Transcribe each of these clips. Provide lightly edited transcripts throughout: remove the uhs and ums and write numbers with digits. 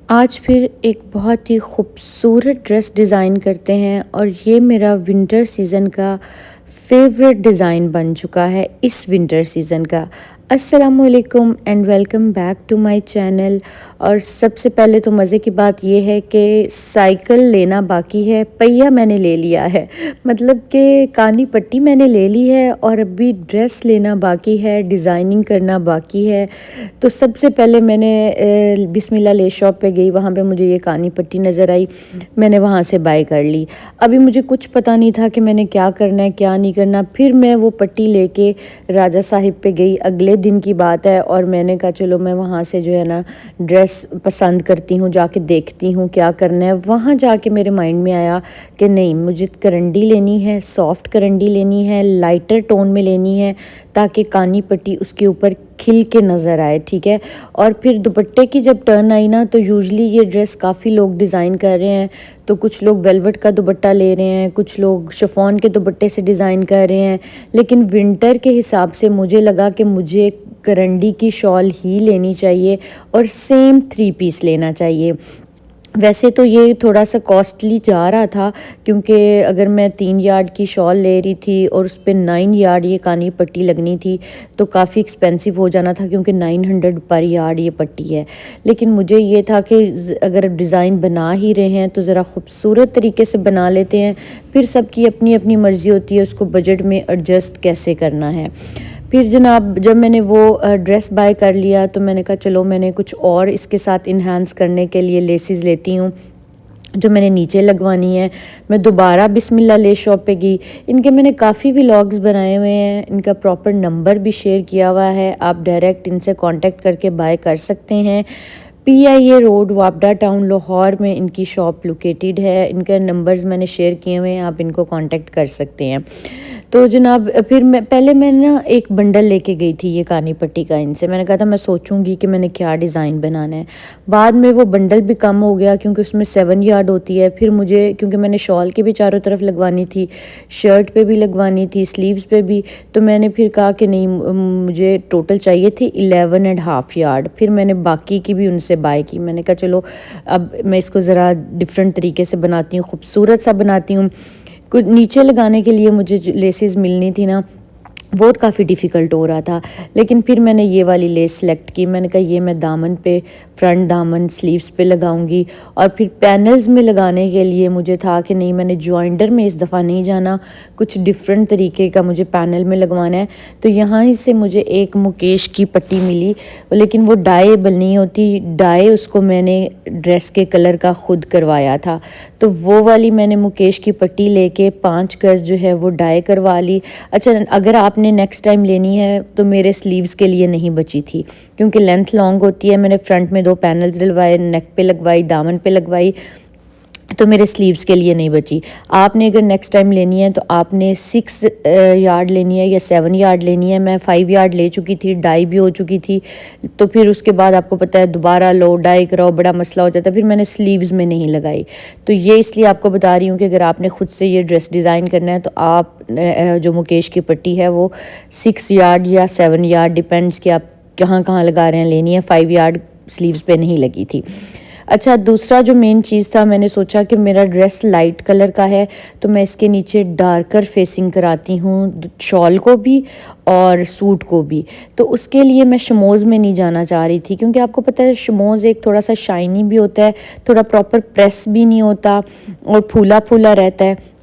आज फिर एक बहुत ही खूबसूरत ड्रेस डिज़ाइन करते हैं और ये मेरा विंटर सीज़न का फेवरेट डिज़ाइन बन चुका है इस विंटर सीज़न का। अस्सलामुअलैकुम and welcome back to my channel. और सबसे पहले तो मज़े की बात ये है कि साइकिल लेना बाकी है, पहिया मैंने ले लिया है। मतलब कि कानी पट्टी मैंने ले ली है और अभी ड्रेस लेना बाकी है, डिज़ाइनिंग करना बाकी है। तो सबसे पहले मैंने बिस्मिल्लाह ले शॉप पे गई, वहाँ पे मुझे ये कानी पट्टी नज़र आई, मैंने वहाँ से बाय कर ली। अभी मुझे कुछ पता नहीं था कि मैंने क्या करना है क्या नहीं करना। फिर मैं वो पट्टी लेके राजा साहिब पे गई, अगले दिन की बात है, और मैंने कहा चलो मैं वहाँ से जो है ना ड्रेस पसंद करती हूँ, जाके देखती हूँ क्या करना है। वहाँ जाके मेरे माइंड में आया कि नहीं, मुझे करंडी लेनी है, सॉफ्ट करंडी लेनी है, लाइटर टोन में लेनी है, ताकि कानी पट्टी उसके ऊपर खिल के नज़र आए। ठीक है। और फिर दुपट्टे की जब टर्न आई ना, तो यूजुअली ये ड्रेस काफ़ी लोग डिज़ाइन कर रहे हैं। तो कुछ लोग वेलवेट का दुपट्टा ले रहे हैं, कुछ लोग शिफॉन के दुपट्टे से डिज़ाइन कर रहे हैं, लेकिन विंटर के हिसाब से मुझे लगा कि मुझे करंडी की शॉल ही लेनी चाहिए और सेम 3 पीस लेना चाहिए। वैसे तो ये थोड़ा सा कॉस्टली जा रहा था, क्योंकि अगर मैं 3 यार्ड की शॉल ले रही थी और उस पर 9 यार्ड ये कानी पट्टी लगनी थी, तो काफ़ी एक्सपेंसिव हो जाना था, क्योंकि 900 पर यार्ड ये पट्टी है। लेकिन मुझे ये था कि अगर डिज़ाइन बना ही रहे हैं तो ज़रा खूबसूरत तरीके से बना लेते हैं। फिर सबकी अपनी अपनी मर्ज़ी होती है उसको बजट में एडजस्ट कैसे करना है। फिर जनाब जब मैंने वो ड्रेस बाय कर लिया, तो मैंने कहा चलो मैंने कुछ और इसके साथ इन्हांस करने के लिए लेसेस लेती हूँ जो मैंने नीचे लगवानी है। मैं दोबारा बिस्मिल्लाह ले शॉप पे गई। इनके मैंने काफ़ी व्लॉग्स बनाए हुए हैं, इनका प्रॉपर नंबर भी शेयर किया हुआ है, आप डायरेक्ट इनसे कांटेक्ट करके बाय कर सकते हैं। PIA रोड, वापडा टाउन, लाहौर में इनकी शॉप लोकेटेड है। इनके नंबर्स मैंने शेयर किए हुए हैं, आप इनको कांटेक्ट कर सकते हैं। तो जनाब फिर मैं ना एक बंडल लेके गई थी ये कानी पट्टी का इनसे। मैंने कहा था मैं सोचूंगी कि मैंने क्या डिज़ाइन बनाना है। बाद में वो बंडल भी कम हो गया, क्योंकि उसमें 7 यार्ड होती है। फिर मुझे, क्योंकि मैंने शॉल के भी चारों तरफ लगवानी थी, शर्ट पे भी लगवानी थी, स्लीव्स पे भी, तो मैंने फिर कहा कि नहीं, मुझे टोटल चाहिए थी 11.5 यार्ड। फिर मैंने बाकी की भी उनसे बाय की। मैंने कहा चलो अब मैं इसको ज़रा डिफरेंट तरीके से बनाती हूँ, खूबसूरत सा बनाती हूँ। कुछ नीचे लगाने के लिए मुझे जो लेसेस मिलनी थी ना, वो काफ़ी डिफ़िकल्ट हो रहा था। लेकिन फिर मैंने ये वाली लेस सेलेक्ट की। मैंने कहा ये मैं दामन पे, फ्रंट दामन स्लीव्स पे लगाऊंगी। और फिर पैनल्स में लगाने के लिए मुझे था कि नहीं, मैंने जॉइंडर में इस दफ़ा नहीं जाना, कुछ डिफरेंट तरीके का मुझे पैनल में लगवाना है। तो यहाँ ही से मुझे एक मुकेश की पट्टी मिली, लेकिन वो डाइएबल नहीं होती, डाई उसको मैंने ड्रेस के कलर का खुद करवाया था। तो वो वाली मैंने मुकेश की पट्टी लेके 5 गज जो है वो डाई करवा ली। अच्छा, अगर आपने नेक्स्ट टाइम लेनी है तो मेरे स्लीव्स के लिए नहीं बची थी, क्योंकि लेंथ लॉन्ग होती है। मैंने फ्रंट में 2 पैनल्स डलवाए, नेक पे लगवाई, दामन पे लगवाई, तो मेरे स्लीव्स के लिए नहीं बची। आपने अगर नेक्स्ट टाइम लेनी है तो आपने 6 यार्ड लेनी है या 7 यार्ड लेनी है। मैं 5 यार्ड ले चुकी थी, डाई भी हो चुकी थी। तो फिर उसके बाद आपको पता है दोबारा लो, डाई कराओ, बड़ा मसला हो जाता है। फिर मैंने स्लीव्स में नहीं लगाई। तो ये इसलिए आपको बता रही हूँ कि अगर आपने ख़ुद से ये ड्रेस डिज़ाइन करना है तो आप जो मुकेश की पट्टी है वो 6 यार्ड या 7 यार्ड, डिपेंड्स कि आप कहाँ कहाँ लगा रहे हैं, लेनी है। 5 यार्ड स्लीव्स पे नहीं लगी थी। अच्छा, दूसरा जो मेन चीज़ था, मैंने सोचा कि मेरा ड्रेस लाइट कलर का है, तो मैं इसके नीचे डार्कर फेसिंग कराती हूँ, शॉल को भी और सूट को भी। तो उसके लिए मैं शमोज़ में नहीं जाना चाह रही थी, क्योंकि आपको पता है शमोज़ एक थोड़ा सा शाइनी भी होता है, थोड़ा प्रॉपर प्रेस भी नहीं होता और फूला फूला रहता है।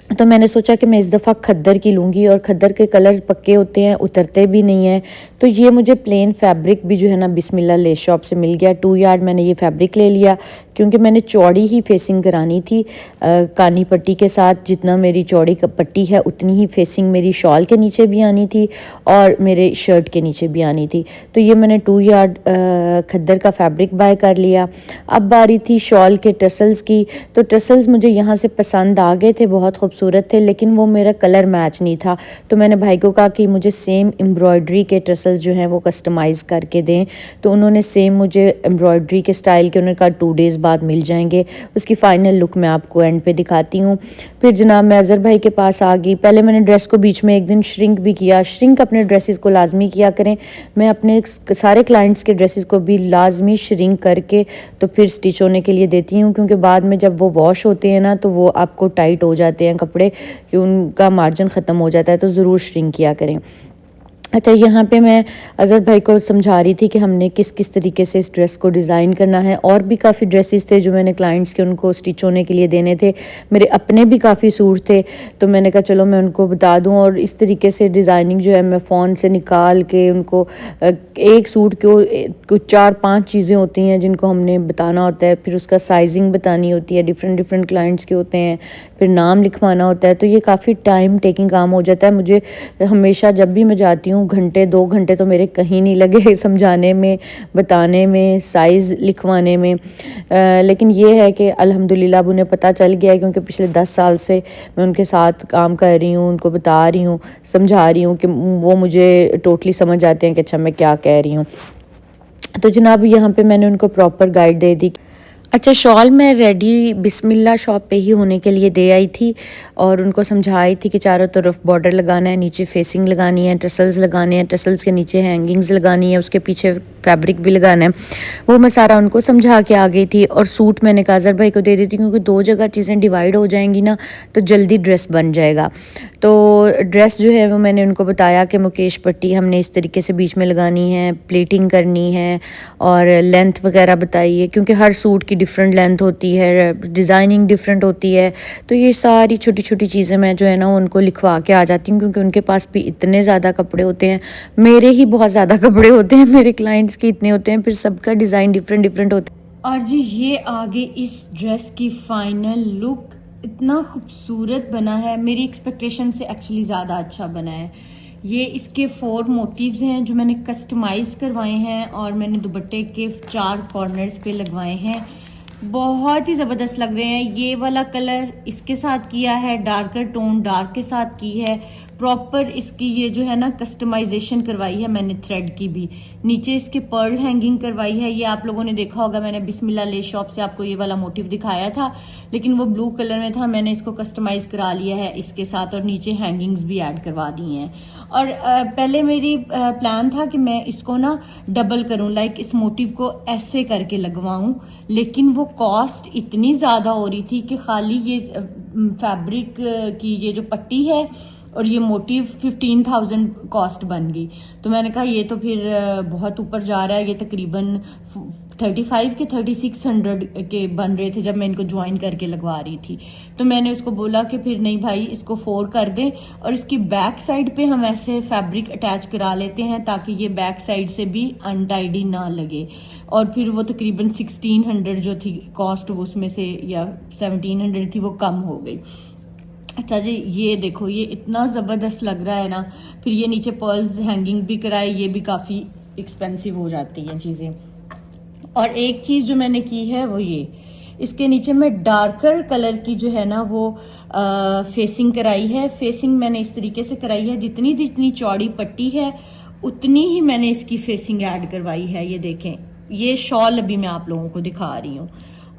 तो मैंने सोचा कि मैं इस दफ़ा खद्दर की लूँगी, और खद्दर के कलर्स पक्के होते हैं, उतरते भी नहीं हैं। तो ये मुझे प्लेन फैब्रिक भी जो है ना बिस्मिल्लाह ले शॉप से मिल गया। 2 यार्ड मैंने ये फैब्रिक ले लिया, क्योंकि मैंने चौड़ी ही फेसिंग करानी थी कानी पट्टी के साथ। जितना मेरी चौड़ी पट्टी है उतनी ही फेसिंग मेरी शॉल के नीचे भी आनी थी और मेरे शर्ट के नीचे भी आनी थी। तो ये मैंने 2 यार्ड खद्दर का फैब्रिक बाय कर लिया। अब बारी थी शॉल के टसल्स की। तो टसल्स मुझे यहाँ से पसंद आ गए थे, बहुत खूबसूरत खूबसूरत थे, लेकिन वो मेरा कलर मैच नहीं था। तो मैंने भाई को कहा कि मुझे सेम एम्ब्रॉयडरी के टसल्स जो हैं वो कस्टमाइज़ करके दें। तो उन्होंने सेम मुझे एम्ब्रॉयडरी के स्टाइल के, उन्होंने कहा 2 डेज़ बाद मिल जाएंगे। उसकी फ़ाइनल लुक मैं आपको एंड पे दिखाती हूँ। फिर जनाब मैं अज़हर भाई के पास आ गई। पहले मैंने ड्रेस को बीच में एक दिन श्रिंक भी किया। श्रिंक अपने ड्रेसेस को लाजमी किया करें। मैं अपने सारे क्लाइंट्स के ड्रेसेस को भी लाजमी श्रिंक करके तो फिर स्टिच होने के लिए देती हूँ, क्योंकि बाद में जब वो वॉश होते हैं ना तो वो आपको टाइट हो जाते हैं कपड़े, कि उनका मार्जिन ख़त्म हो जाता है। तो ज़रूर श्रिंक किया करें। अच्छा, यहाँ पे मैं अज़हर भाई को समझा रही थी कि हमने किस किस तरीके से इस ड्रेस को डिज़ाइन करना है। और भी काफ़ी ड्रेसेस थे जो मैंने क्लाइंट्स के उनको स्टिच होने के लिए देने थे। मेरे अपने भी काफ़ी सूट थे, तो मैंने कहा चलो मैं उनको बता दूं। और इस तरीके से डिज़ाइनिंग जो है मैं फ़ोन से निकाल के उनको एक सूट को कुछ 4-5 चीज़ें होती हैं जिनको हमने बताना होता है। फिर उसका साइजिंग बतानी होती है, डिफरेंट डिफरेंट क्लाइंट्स के होते हैं, फिर नाम लिखवाना होता है। तो ये काफ़ी टाइम टेकिंग काम हो जाता है। मुझे हमेशा जब भी मैं जाती हूँ घंटे 2 घंटे तो मेरे कहीं नहीं लगे समझाने में, बताने में, साइज़ लिखवाने में। लेकिन ये है कि अल्हम्दुलिल्लाह अब उन्हें पता चल गया है, क्योंकि पिछले 10 साल से मैं उनके साथ काम कर रही हूँ, उनको बता रही हूँ, समझा रही हूँ, कि वो मुझे टोटली समझ आते हैं कि अच्छा मैं क्या कह रही हूँ। तो जनाब यहाँ पे मैंने उनको प्रॉपर गाइड दे दी। अच्छा, शॉल मैं रेडी बिस्मिल्लाह शॉप पे ही होने के लिए दे आई थी और उनको समझाई थी कि चारों तरफ बॉर्डर लगाना है, नीचे फेसिंग लगानी है, टसल्स लगाने हैं, टसल्स के नीचे हैंगिंग्स लगानी है, उसके पीछे फैब्रिक भी लगाना है। वो मैं सारा उनको समझा के आ गई थी। और सूट मैंने काजर भाई को दे दी थी, क्योंकि 2 जगह चीज़ें डिवाइड हो जाएंगी ना तो जल्दी ड्रेस बन जाएगा। तो ड्रेस जो है वो मैंने उनको बताया कि मुकेश पट्टी हमने इस तरीके से बीच में लगानी है, प्लेटिंग करनी है और लेंथ वगैरह बताइए, क्योंकि हर सूट की डिफरेंट लेंथ होती है, डिज़ाइनिंग डिफरेंट होती है। तो ये सारी छोटी छोटी चीज़ें मैं जो है ना उनको लिखवा के आ जाती हूँ, क्योंकि उनके पास भी इतने ज़्यादा कपड़े होते हैं। मेरे ही बहुत ज़्यादा कपड़े होते हैं, मेरे क्लाइंट्स के इतने होते हैं, फिर सबका डिज़ाइन डिफरेंट डिफरेंट होता है। और जी ये आगे इस ड्रेस की फाइनल लुक इतना खूबसूरत बना है, मेरी एक्सपेक्टेशन से एक्चुअली ज़्यादा अच्छा बना है। ये इसके 4 मोटिव्स हैं जो मैंने कस्टमाइज़ करवाए हैं और मैंने दुपट्टे के 4 कॉर्नर्स पे लगवाए हैं। बहुत ही ज़बरदस्त लग रहे हैं। ये वाला कलर इसके साथ किया है, डार्कर टोन डार्क के साथ की है। प्रॉपर इसकी ये जो है ना कस्टमाइजेशन करवाई है मैंने थ्रेड की भी। नीचे इसके पर्ल हैंगिंग करवाई है। ये आप लोगों ने देखा होगा, मैंने बिस्मिल्लाह ले शॉप से आपको ये वाला मोटिव दिखाया था, लेकिन वो ब्लू कलर में था। मैंने इसको कस्टमाइज करा लिया है इसके साथ और नीचे हैंगिंग्स भी ऐड करवा दी हैं। और पहले मेरी प्लान था कि मैं इसको ना डबल करूं, लाइक इस मोटिव को ऐसे करके लगवाऊं, लेकिन वो कॉस्ट इतनी ज़्यादा हो रही थी कि खाली ये फैब्रिक की ये जो पट्टी है और ये मोटिव 15,000 कॉस्ट बन गई। तो मैंने कहा ये तो फिर बहुत ऊपर जा रहा है। ये तकरीबन 35 के 3600 के बन रहे थे जब मैं इनको ज्वाइन करके लगवा रही थी। तो मैंने उसको बोला कि फिर नहीं भाई, इसको 4 कर दें और इसकी बैक साइड पे हम ऐसे फैब्रिक अटैच करा लेते हैं ताकि ये बैक साइड से भी अनटाइडी ना लगे। और फिर वो तकरीबन 1600 जो थी कॉस्ट वो उसमें से, या 1700 थी, वो कम हो गई। अच्छा जी, ये देखो ये इतना ज़बरदस्त लग रहा है ना। फिर ये नीचे पर्ल्स हैंगिंग भी कराए, ये भी काफ़ी एक्सपेंसिव हो जाती हैं चीज़ें। और एक चीज़ जो मैंने की है वो ये, इसके नीचे मैं डार्कर कलर की जो है ना वो फेसिंग कराई है। फेसिंग मैंने इस तरीके से कराई है, जितनी जितनी चौड़ी पट्टी है उतनी ही मैंने इसकी फेसिंग ऐड करवाई है। ये देखें, ये शॉल अभी मैं आप लोगों को दिखा रही हूँ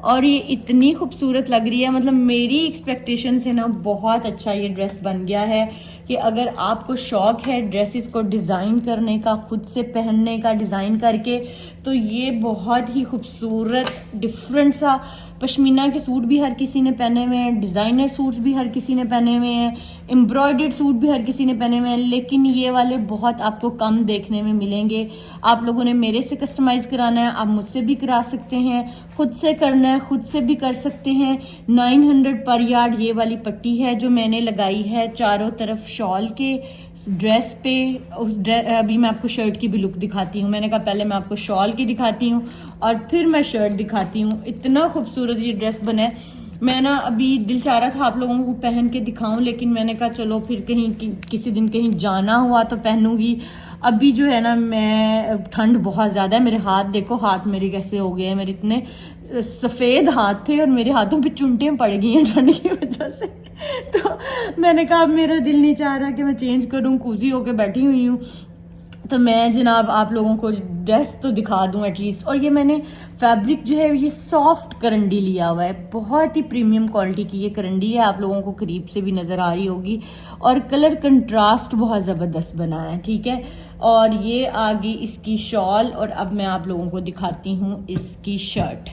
और ये इतनी खूबसूरत लग रही है। मतलब मेरी एक्सपेक्टेशन से ना बहुत अच्छा ये ड्रेस बन गया है कि अगर आपको शौक है ड्रेसेस को डिज़ाइन करने का, खुद से पहनने का डिज़ाइन करके, तो ये बहुत ही खूबसूरत डिफरेंट सा पश्मीना के सूट भी हर किसी ने पहने हुए हैं, डिज़ाइनर सूट्स भी हर किसी ने पहने हुए हैं, एम्ब्रॉयडर्ड सूट भी हर किसी ने पहने हुए हैं, लेकिन ये वाले बहुत आपको कम देखने में मिलेंगे। आप लोगों ने मेरे से कस्टमाइज़ कराना है, आप मुझसे भी करा सकते हैं, खुद से करना है खुद से भी कर सकते हैं। 900 पर यार्ड ये वाली पट्टी है जो मैंने लगाई है चारों तरफ शॉल के ड्रेस पे। अभी मैं आपको शर्ट की भी लुक दिखाती हूँ। मैंने कहा पहले मैं आपको शॉल की दिखाती हूँ और फिर मैं शर्ट दिखाती हूँ। इतना खूबसूरत ये ड्रेस बना है। मैं ना अभी दिल चाह रहा था आप लोगों को पहन के दिखाऊं, लेकिन मैंने कहा चलो फिर कहीं किसी दिन कहीं जाना हुआ तो पहनूंगी। अभी जो है ना, मैं ठंड बहुत ज़्यादा है, मेरे हाथ देखो, हाथ मेरे कैसे हो गए हैं, मेरे इतने सफ़ेद हाथ थे और मेरे हाथों पे चुनटियाँ पड़ गई हैं ठंड की वजह से। तो मैंने कहा अब मेरा दिल नहीं चाह रहा कि मैं चेंज करूँ, कूजी होके बैठी हुई हूँ, तो मैं जनाब आप लोगों को ड्रेस तो दिखा दूं एटलीस्ट। और ये मैंने फैब्रिक जो है ये सॉफ्ट करंडी लिया हुआ है, बहुत ही प्रीमियम क्वालिटी की ये करंडी है, आप लोगों को करीब से भी नज़र आ रही होगी। और कलर कंट्रास्ट बहुत ज़बरदस्त बना है, ठीक है। और ये आ गई इसकी शॉल, और अब मैं आप लोगों को दिखाती हूँ इसकी शर्ट।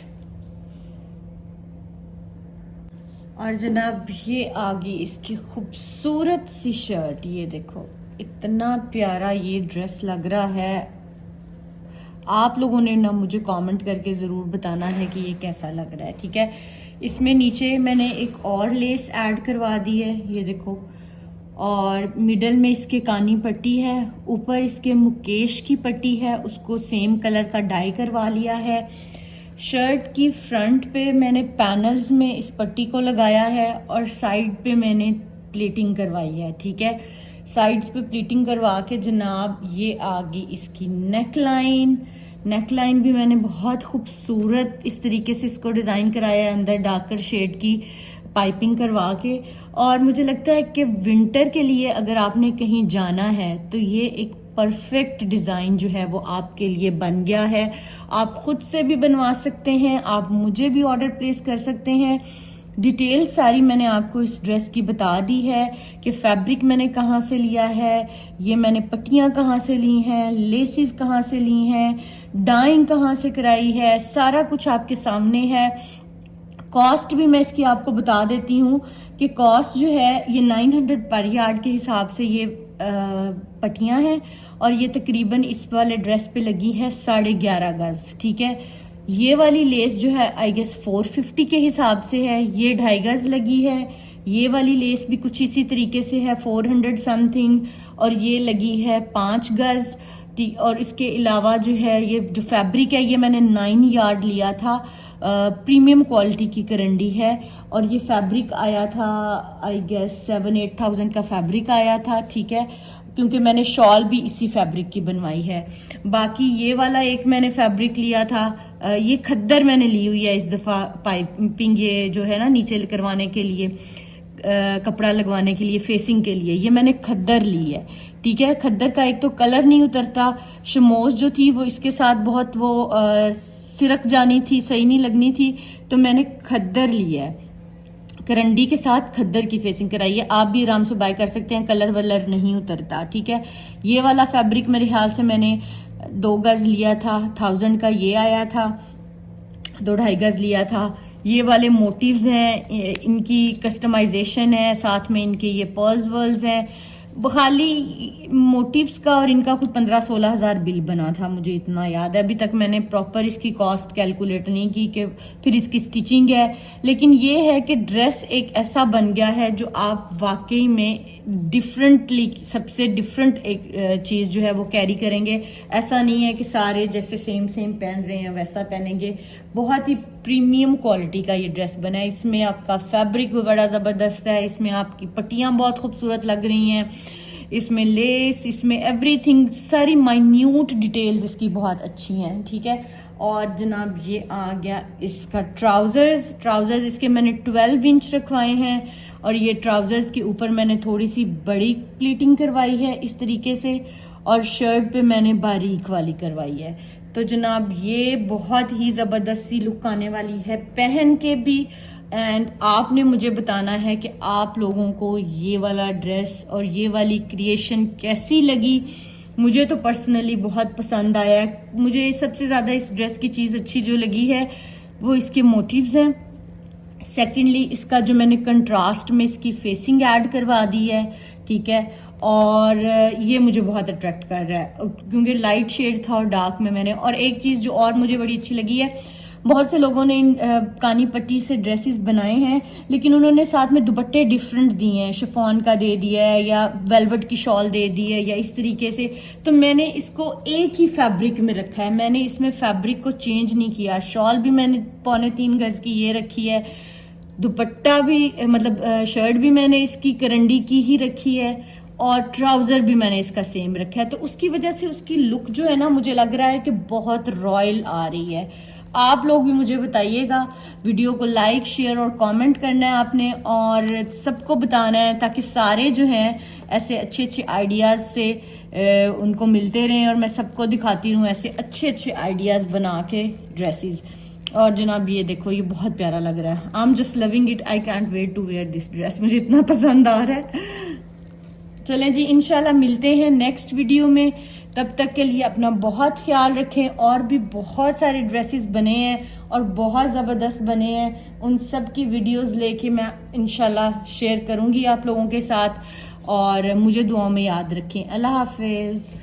और जनाब ये आ गई इसकी खूबसूरत सी शर्ट, ये देखो इतना प्यारा ये ड्रेस लग रहा है। आप लोगों ने ना मुझे कमेंट करके ज़रूर बताना है कि ये कैसा लग रहा है, ठीक है। इसमें नीचे मैंने एक और लेस ऐड करवा दी है, ये देखो, और मिडल में इसके कानी पट्टी है, ऊपर इसके मुकेश की पट्टी है, उसको सेम कलर का डाई करवा लिया है। शर्ट की फ्रंट पे मैंने पैनल्स में इस पट्टी को लगाया है और साइड पे मैंने प्लेटिंग करवाई है, ठीक है। साइड्स पे प्लीटिंग करवा के जनाब ये आ गई इसकी नेकलाइन। नेकलाइन भी मैंने बहुत खूबसूरत इस तरीके से इसको डिज़ाइन कराया है, अंदर डार्कर शेड की पाइपिंग करवा के। और मुझे लगता है कि विंटर के लिए अगर आपने कहीं जाना है तो ये एक परफेक्ट डिज़ाइन जो है वो आपके लिए बन गया है। आप खुद से भी बनवा सकते हैं, आप मुझे भी ऑर्डर प्लेस कर सकते हैं। डिटेल सारी मैंने आपको इस ड्रेस की बता दी है कि फैब्रिक मैंने कहाँ से लिया है, ये मैंने पट्टियाँ कहाँ से ली हैं, लेसिस कहाँ से ली हैं, डाइंग कहाँ से कराई है, सारा कुछ आपके सामने है। कॉस्ट भी मैं इसकी आपको बता देती हूँ कि कॉस्ट जो है ये 900 पर यार्ड के हिसाब से ये पट्टियाँ हैं, और ये तकरीबन इस वाले ड्रेस पे लगी है 11.5 गज, ठीक है। ये वाली लेस जो है आई गेस 450 के हिसाब से है, ये 2.5 गज लगी है। ये वाली लेस भी कुछ इसी तरीके से है 400 समथिंग, और ये लगी है 5 गज। और इसके अलावा जो है ये जो फैब्रिक है ये मैंने 9 यार्ड लिया था, प्रीमियम क्वालिटी की करंडी है, और ये फैब्रिक आया था आई गेस 7-8 थाउजेंड का फैब्रिक आया था, ठीक है, क्योंकि मैंने शॉल भी इसी फैब्रिक की बनवाई है। बाकी ये वाला एक मैंने फैब्रिक लिया था, ये खद्दर मैंने ली हुई है इस दफ़ा, पाइपिंग ये जो है ना नीचे करवाने के लिए, कपड़ा लगवाने के लिए, फेसिंग के लिए, ये मैंने खद्दर ली है, ठीक है। खद्दर का एक तो कलर नहीं उतरता, शमोज जो थी वो इसके साथ बहुत वो सिरक जानी थी, सही नहीं लगनी थी, तो मैंने खद्दर लिया है। करंडी के साथ खद्दर की फेसिंग कराई है, आप भी आराम से बाय कर सकते हैं, कलर वलर नहीं उतरता, ठीक है। ये वाला फैब्रिक मेरे ख्याल से मैंने 2 गज लिया था, 1000 का ये आया था, 2-2.5 गज लिया था। ये वाले मोटिव्स हैं, इनकी कस्टमाइजेशन है, साथ में इनके ये पर्ल्स वर्ल्स हैं। खाली मोटिव्स का और इनका कुछ 15-16 हज़ार बिल बना था, मुझे इतना याद है। अभी तक मैंने प्रॉपर इसकी कॉस्ट कैलकुलेट नहीं की कि फिर इसकी स्टिचिंग है, लेकिन ये है कि ड्रेस एक ऐसा बन गया है जो आप वाकई में डिफरेंटली, सबसे डिफरेंट एक चीज़ जो है वो कैरी करेंगे। ऐसा नहीं है कि सारे जैसे सेम पहन रहे हैं वैसा पहनेंगे। बहुत ही प्रीमियम क्वालिटी का ये ड्रेस बना है, इसमें आपका फैब्रिक भी बड़ा ज़बरदस्त है, इसमें आपकी पट्टियाँ बहुत खूबसूरत लग रही हैं, इसमें लेस, इसमें एवरीथिंग, सारी माइन्यूट डिटेल्स इसकी बहुत अच्छी हैं, ठीक है। और जनाब ये आ गया इसका ट्राउज़र्स इसके मैंने 12 इंच रखवाए हैं, और ये ट्राउज़र्स के ऊपर मैंने थोड़ी सी बड़ी प्लीटिंग करवाई है इस तरीके से, और शर्ट पे मैंने बारीक वाली करवाई है। तो जनाब ये बहुत ही ज़बरदस्त सी लुक आने वाली है पहन के भी। एंड आपने मुझे बताना है कि आप लोगों को ये वाला ड्रेस और ये वाली क्रिएशन कैसी लगी। मुझे तो पर्सनली बहुत पसंद आया है। मुझे सबसे ज़्यादा इस ड्रेस की चीज़ अच्छी जो लगी है वो इसके मोटिव्स हैं। सेकेंडली इसका जो मैंने कंट्रास्ट में इसकी फेसिंग ऐड करवा दी है, ठीक है, और ये मुझे बहुत अट्रैक्ट कर रहा है क्योंकि लाइट शेड था और डार्क में मैंने। और एक चीज़ जो और मुझे बड़ी अच्छी लगी है, बहुत से लोगों ने इन कानी पट्टी से ड्रेसेस बनाए हैं, लेकिन उन्होंने साथ में दुपट्टे डिफरेंट दिए हैं, शिफॉन का दे दिया है या वेलवेट की शॉल दे दी है या इस तरीके से। तो मैंने इसको एक ही फैब्रिक में रखा है, मैंने इसमें फैब्रिक को चेंज नहीं किया। शॉल भी मैंने 3.25 गज की ये रखी है, दुपट्टा भी मतलब शर्ट भी मैंने इसकी करंडी की ही रखी है और ट्राउजर भी मैंने इसका सेम रखा है, तो उसकी वजह से उसकी लुक जो है ना मुझे लग रहा है कि बहुत रॉयल आ रही है। आप लोग भी मुझे बताइएगा, वीडियो को लाइक शेयर और कमेंट करना है आपने और सबको बताना है ताकि सारे जो हैं ऐसे अच्छे अच्छे आइडियाज से उनको मिलते रहें और मैं सबको दिखाती रहूँ ऐसे अच्छे अच्छे आइडियाज बना के ड्रेसेस। और जनाब ये देखो, ये बहुत प्यारा लग रहा है। I am just loving it, I can't wait to wear this dress, मुझे इतना पसंद आ रहा है। चलें जी, इंशाल्लाह मिलते हैं नेक्स्ट वीडियो में। तब तक के लिए अपना बहुत ख्याल रखें। और भी बहुत सारे ड्रेसेस बने हैं और बहुत ज़बरदस्त बने हैं, उन सब की वीडियोस लेके मैं इंशाल्लाह शेयर करूंगी आप लोगों के साथ। और मुझे दुआओं में याद रखें। अल्लाह हाफिज़।